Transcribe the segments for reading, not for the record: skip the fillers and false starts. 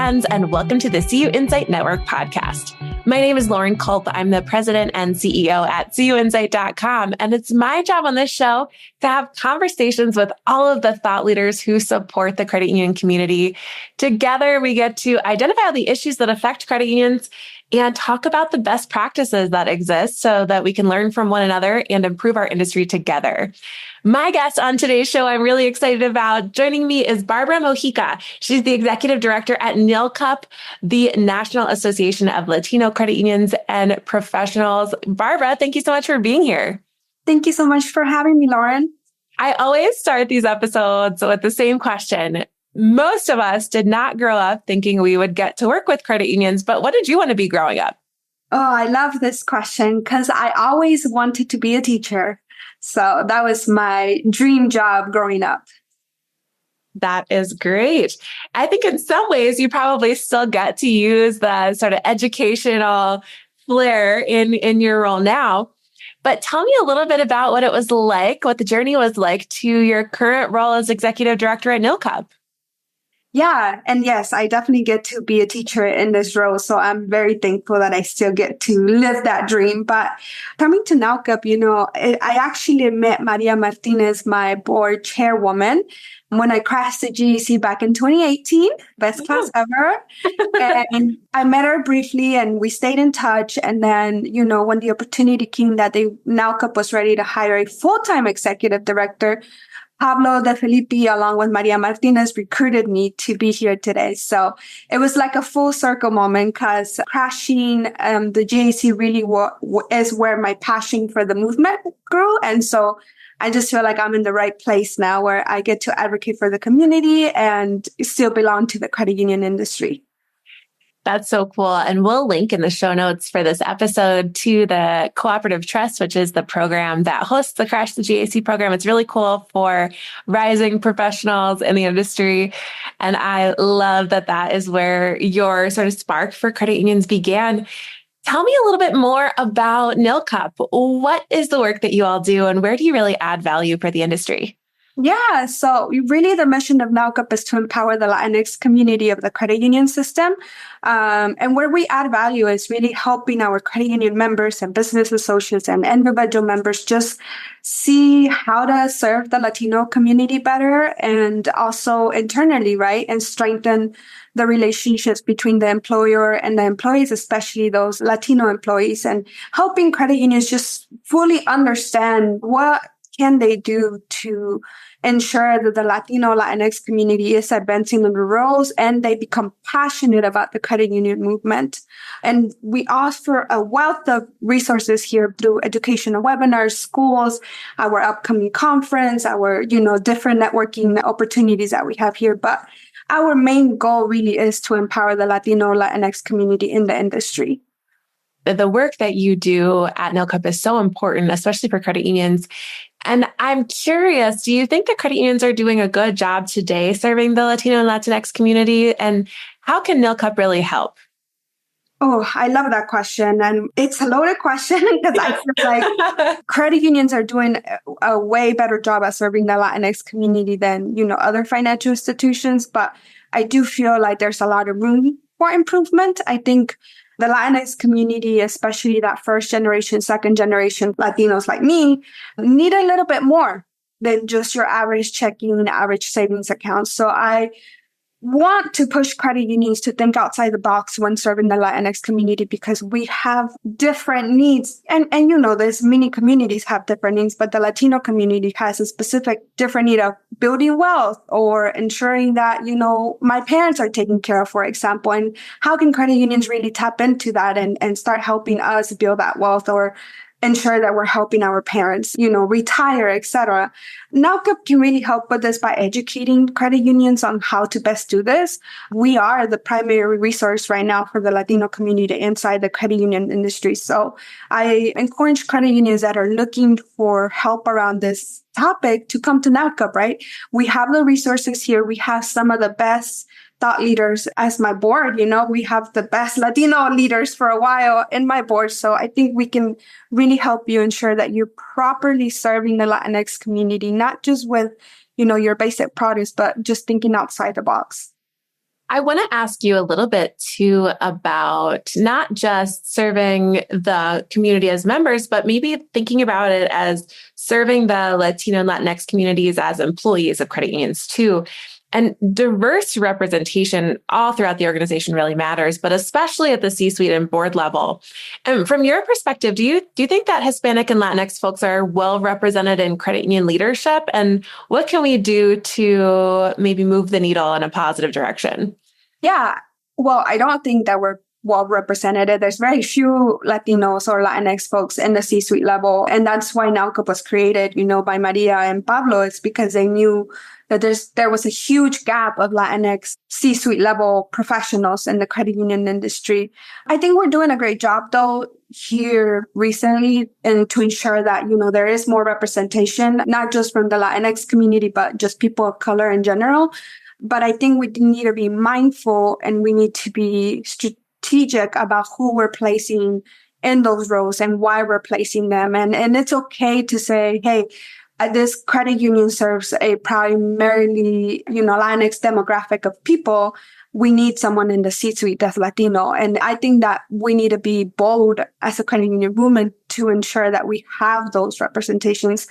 friends, and welcome to the CUInsight Network podcast. My name is Lauren Culp. I'm the president and CEO at CUInsight.com, and it's my job on this show to have conversations with all of the thought leaders who support the credit union community. Together, we get to identify the issues that affect credit unions and talk about the best practices that exist so that we can learn from one another and improve our industry together. My guest on today's show, I'm really excited about. Joining me is Barbara Mojica. She's the executive director at NLCUP, the National Association of Latino Credit Unions and Professionals. Barbara, thank you so much for being here. Thank you so much for having me, Lauren. I always start these episodes with the same question. Most of us did not grow up thinking we would get to work with credit unions, but what did you want to be growing up? Oh, I love this question because I always wanted to be a teacher. So that was my dream job growing up. That is great. I think in some ways you probably still get to use the sort of educational flair in your role now. But tell me a little bit about what it was like, what the journey was like to your current role as executive director at NLCUP. Yeah. And yes, I definitely get to be a teacher in this role. So I'm very thankful that I still get to live that dream. But coming to NLCUP, I actually met Maria Martinez, my board chairwoman, when I crashed the GEC back in 2018, best class ever. And I met her briefly and we stayed in touch. And then, when the opportunity came that NLCUP was ready to hire a full-time executive director, Pablo De Filippi, along with Maria Martinez, recruited me to be here today. So it was like a full circle moment because crashing the JAC really is where my passion for the movement grew. And so I just feel like I'm in the right place now where I get to advocate for the community and still belong to the credit union industry. That's so cool. And we'll link in the show notes for this episode to the Cooperative Trust, which is the program that hosts the Crash the GAC program. It's really cool for rising professionals in the industry. And I love that that is where your sort of spark for credit unions began. Tell me a little bit more about NLCUP. What is the work that you all do and where do you really add value for the industry? Yeah, so really the mission of NLCUP is to empower the Latinx community of the credit union system. And where we add value is really helping our credit union members and business associates and individual members just see how to serve the Latino community better and also internally, right? And strengthen the relationships between the employer and the employees, especially those Latino employees, and helping credit unions just fully understand what can they do to ensure that the Latino Latinx community is advancing in the roles and they become passionate about the credit union movement. And we offer a wealth of resources here through educational webinars, schools, our upcoming conference, our, different networking opportunities that we have here. But our main goal really is to empower the Latino Latinx community in the industry. The work that you do at NLCUP is so important, especially for credit unions. And I'm curious, do you think the credit unions are doing a good job today serving the Latino and Latinx community? And how can NLCUP really help? Oh, I love that question. And it's a loaded question because I feel like credit unions are doing a way better job at serving the Latinx community than, other financial institutions. But I do feel like there's a lot of room for improvement. I think the Latinx community, especially that first generation, second generation Latinos like me, need a little bit more than just your average checking and average savings account. So I want to push credit unions to think outside the box when serving the Latinx community because we have different needs. And this, many communities have different needs, but the Latino community has a specific different need of building wealth or ensuring that, my parents are taken care of, for example. And how can credit unions really tap into that and start helping us build that wealth or ensure that we're helping our parents, retire, etc. NLCUP can really help with this by educating credit unions on how to best do this. We are the primary resource right now for the Latino community inside the credit union industry. So I encourage credit unions that are looking for help around this topic to come to NLCUP, right? We have the resources here. We have some of the best thought leaders as my board. We have the best Latino leaders for a while in my board. So I think we can really help you ensure that you're properly serving the Latinx community, not just with, your basic products, but just thinking outside the box. I want to ask you a little bit too about not just serving the community as members, but maybe thinking about it as serving the Latino and Latinx communities as employees of credit unions too. And diverse representation all throughout the organization really matters, but especially at the C-suite and board level. And from your perspective, do you think that Hispanic and Latinx folks are well represented in credit union leadership? And what can we do to maybe move the needle in a positive direction? Yeah. Well, I don't think that we're well represented. There's very few Latinos or Latinx folks in the C-suite level. And that's why NLCUP was created, by Maria and Pablo. It's because they knew that there was a huge gap of Latinx C-suite level professionals in the credit union industry. I think we're doing a great job though here recently and to ensure that, there is more representation, not just from the Latinx community, but just people of color in general. But I think we need to be mindful and we need to be strategic about who we're placing in those roles and why we're placing them. And it's okay to say, hey, this credit union serves a primarily, Latinx demographic of people. We need someone in the C-suite that's Latino. And I think that we need to be bold as a credit union movement to ensure that we have those representations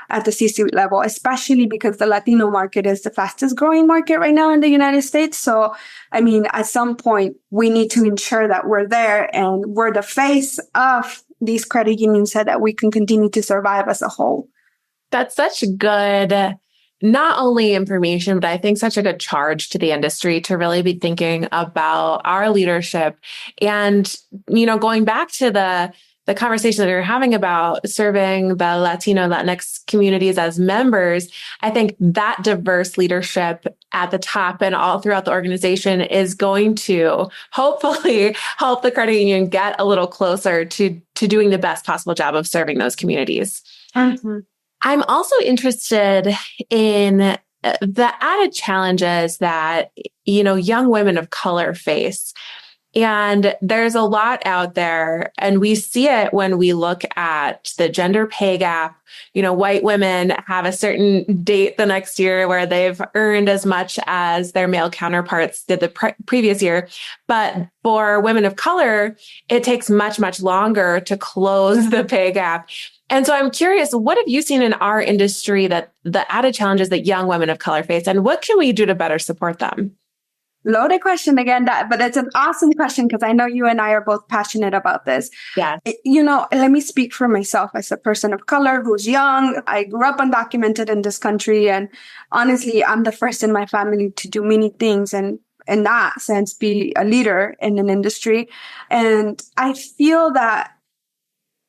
at the C-suite level, especially because the Latino market is the fastest growing market right now in the United States. So, at some point, we need to ensure that we're there and we're the face of these credit unions so that we can continue to survive as a whole. That's such good, not only information, but I think such a good charge to the industry to really be thinking about our leadership. And, going back to the conversation that we were having about serving the Latino, Latinx communities as members, I think that diverse leadership at the top and all throughout the organization is going to hopefully help the credit union get a little closer to doing the best possible job of serving those communities. Mm-hmm. I'm also interested in the added challenges that, young women of color face. And there's a lot out there, and we see it when we look at the gender pay gap. White women have a certain date the next year where they've earned as much as their male counterparts did the previous year. But for women of color, it takes much, much longer to close the pay gap. And so I'm curious, what have you seen in our industry that the added challenges that young women of color face, and what can we do to better support them? Loaded question again, but it's an awesome question because I know you and I are both passionate about this. Yeah. Let me speak for myself as a person of color who's young. I grew up undocumented in this country. And honestly, I'm the first in my family to do many things and in that sense, be a leader in an industry. And I feel that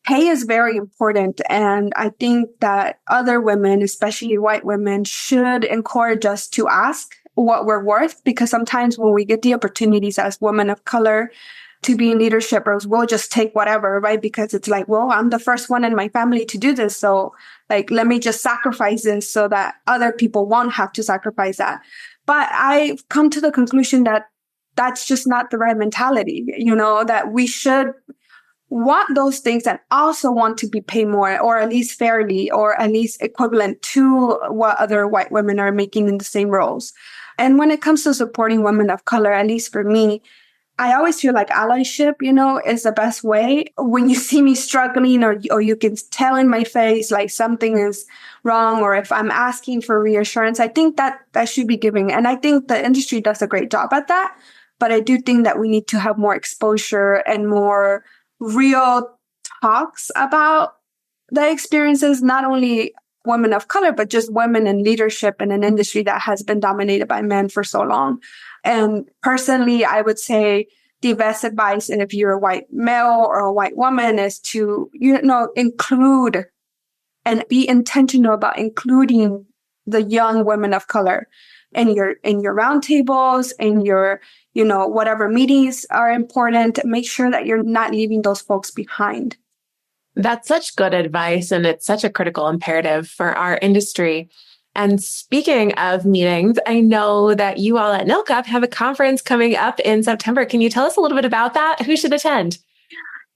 pay is very important. And I think that other women, especially white women, should encourage us to ask what we're worth, because sometimes when we get the opportunities as women of color to be in leadership roles, we'll just take whatever, right? Because it's like, well, I'm the first one in my family to do this. So let me just sacrifice this so that other people won't have to sacrifice that. But I've come to the conclusion that that's just not the right mentality, that we should want those things and also want to be paid more, or at least fairly, or at least equivalent to what other white women are making in the same roles. And when it comes to supporting women of color, at least for me, I always feel like allyship, is the best way. When you see me struggling or you can tell in my face like something is wrong, or if I'm asking for reassurance, I think that should be given. And I think the industry does a great job at that. But I do think that we need to have more exposure and more real talks about the experiences, not only women of color, but just women in leadership in an industry that has been dominated by men for so long. And personally, I would say the best advice, and if you're a white male or a white woman, is to, include and be intentional about including the young women of color in your roundtables, in your, whatever meetings are important. Make sure that you're not leaving those folks behind. That's such good advice, and it's such a critical imperative for our industry. And speaking of meetings, I know that you all at NLCUP have a conference coming up in September. Can you tell us a little bit about that? Who should attend?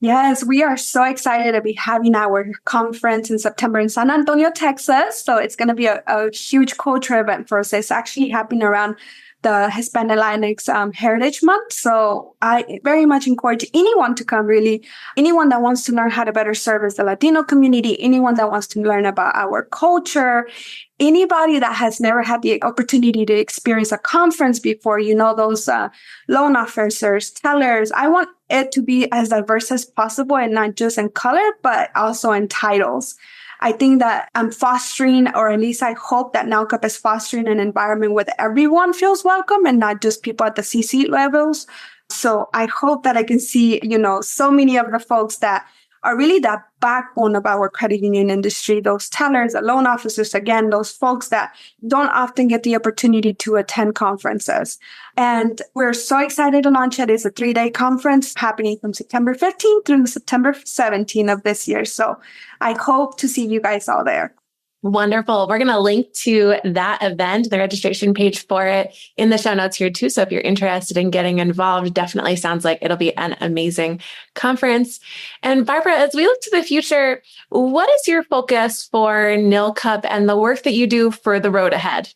Yes, we are so excited to be having our conference in September in San Antonio, Texas. So it's going to be a huge culture event for us. It's actually happening around the Hispanic Latinx Heritage Month. So I very much encourage anyone to come, really. Anyone that wants to learn how to better service the Latino community, anyone that wants to learn about our culture, anybody that has never had the opportunity to experience a conference before, those loan officers, tellers. I want it to be as diverse as possible, and not just in color, but also in titles. I think that I'm fostering, or at least I hope that NLCUP is fostering an environment where everyone feels welcome and not just people at the C-suite levels. So I hope that I can see, so many of the folks that are really the backbone of our credit union industry, those tellers, the loan officers, again, those folks that don't often get the opportunity to attend conferences. And we're so excited to launch it. It's a 3-day conference happening from September 15th through September 17th of this year. So I hope to see you guys all there. Wonderful. We're going to link to that event, the registration page for it, in the show notes here too. So if you're interested in getting involved, definitely sounds like it'll be an amazing conference. And Barbara, as we look to the future, what is your focus for NLCUP and the work that you do for the road ahead?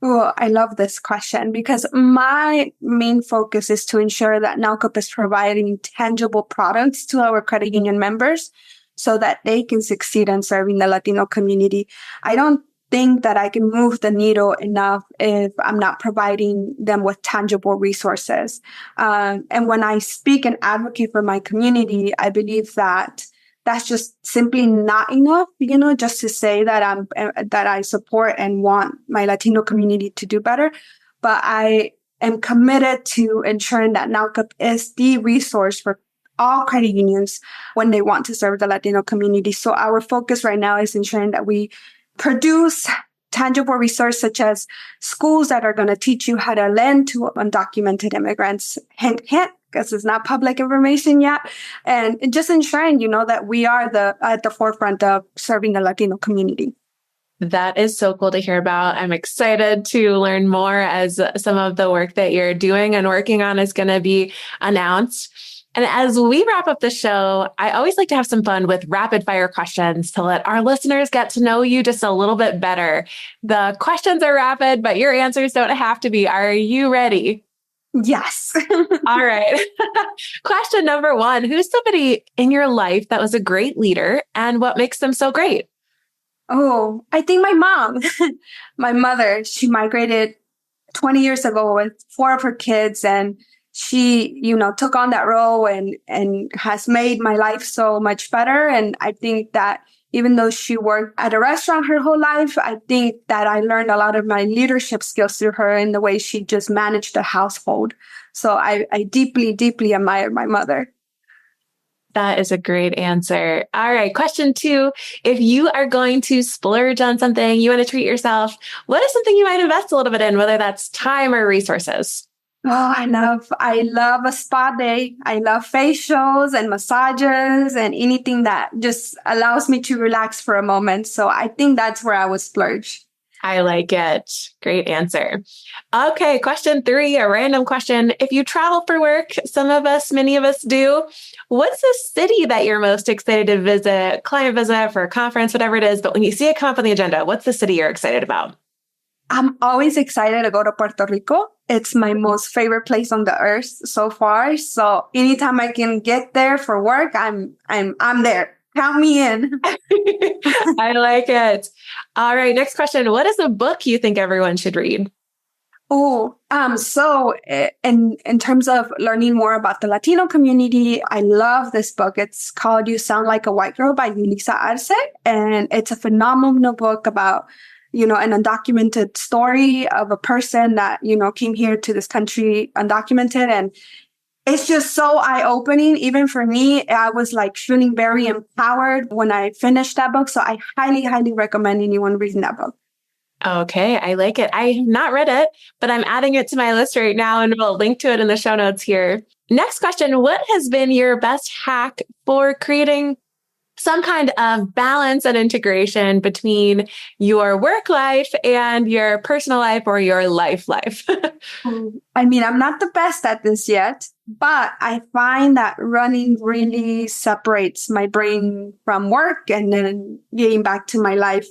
Oh, I love this question, because my main focus is to ensure that NLCUP is providing tangible products to our credit union members so that they can succeed in serving the Latino community. I don't think that I can move the needle enough if I'm not providing them with tangible resources. And when I speak and advocate for my community, I believe that that's just simply not enough, just to say that that I support and want my Latino community to do better. But I am committed to ensuring that NLCUP is the resource for all credit unions when they want to serve the Latino community. So our focus right now is ensuring that we produce tangible resources such as schools that are going to teach you how to lend to undocumented immigrants. Hint, hint, because it's not public information yet. And just ensuring, that we are at the forefront of serving the Latino community. That is so cool to hear about. I'm excited to learn more as some of the work that you're doing and working on is going to be announced. And as we wrap up the show, I always like to have some fun with rapid fire questions to let our listeners get to know you just a little bit better. The questions are rapid, but your answers don't have to be. Are you ready? Yes. All right. Question number 1, who's somebody in your life that was a great leader and what makes them so great? Oh, I think my mom, my mother, she migrated 20 years ago with 4 of her kids, and she, took on that role and has made my life so much better. And I think that even though she worked at a restaurant her whole life, I think that I learned a lot of my leadership skills through her in the way she just managed the household. So I deeply, deeply admire my mother. That is a great answer. All right. Question 2. If you are going to splurge on something, you want to treat yourself, what is something you might invest a little bit in, whether that's time or resources? Oh, I love a spa day. I love facials and massages and anything that just allows me to relax for a moment. So I think that's where I would splurge. I like it. Great answer. Okay. Question 3, a random question. If you travel for work, many of us do, what's the city that you're most excited to visit, client visit, for a conference, whatever it is? But when you see it come up on the agenda, what's the city you're excited about? I'm always excited to go to Puerto Rico. It's my most favorite place on the earth so far. So anytime I can get there for work, I'm there. Count me in. I like it. All right. Next question. What is a book you think everyone should read? Oh, so in terms of learning more about the Latino community, I love this book. It's called You Sound Like a White Girl by Yulisa Arce. And it's a phenomenal book about an undocumented story of a person that, came here to this country undocumented. And it's just so eye-opening. Even for me, I was feeling very empowered when I finished that book. So I highly, highly recommend anyone reading that book. Okay, I like it. I have not read it, but I'm adding it to my list right now, and we'll link to it in the show notes here. Next question. What has been your best hack for creating some kind of balance and integration between your work life and your personal life or your life. I mean, I'm not the best at this yet, but I find that running really separates my brain from work and then getting back to my life.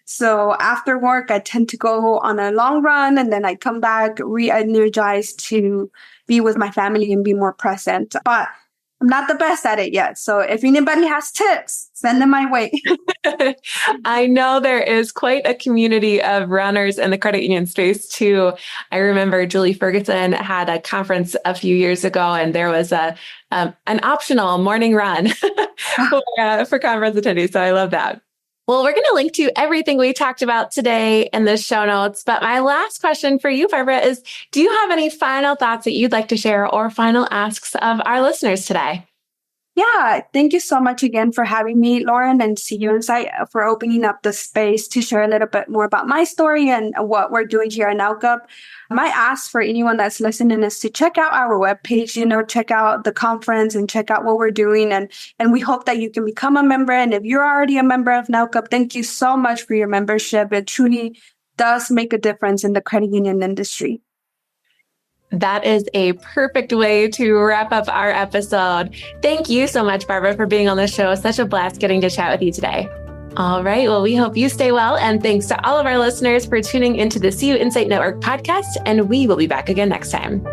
So after work, I tend to go on a long run and then I come back re-energized to be with my family and be more present. But I'm not the best at it yet. So if anybody has tips, send them my way. I know there is quite a community of runners in the credit union space too. I remember Julie Ferguson had a conference a few years ago, and there was an optional morning run for conference attendees. So I love that. Well, we're going to link to everything we talked about today in the show notes. But my last question for you, Barbara, is do you have any final thoughts that you'd like to share or final asks of our listeners today? Yeah, thank you so much again for having me, Lauren, and CUInsight for opening up the space to share a little bit more about my story and what we're doing here at NLCUP. My ask for anyone that's listening is to check out our webpage, check out the conference and check out what we're doing. And we hope that you can become a member. And if you're already a member of NLCUP, thank you so much for your membership. It truly does make a difference in the credit union industry. That is a perfect way to wrap up our episode. Thank you so much, Barbara, for being on the show. Such a blast getting to chat with you today. All right. Well, we hope you stay well. And thanks to all of our listeners for tuning into the CUInsight Network podcast. And we will be back again next time.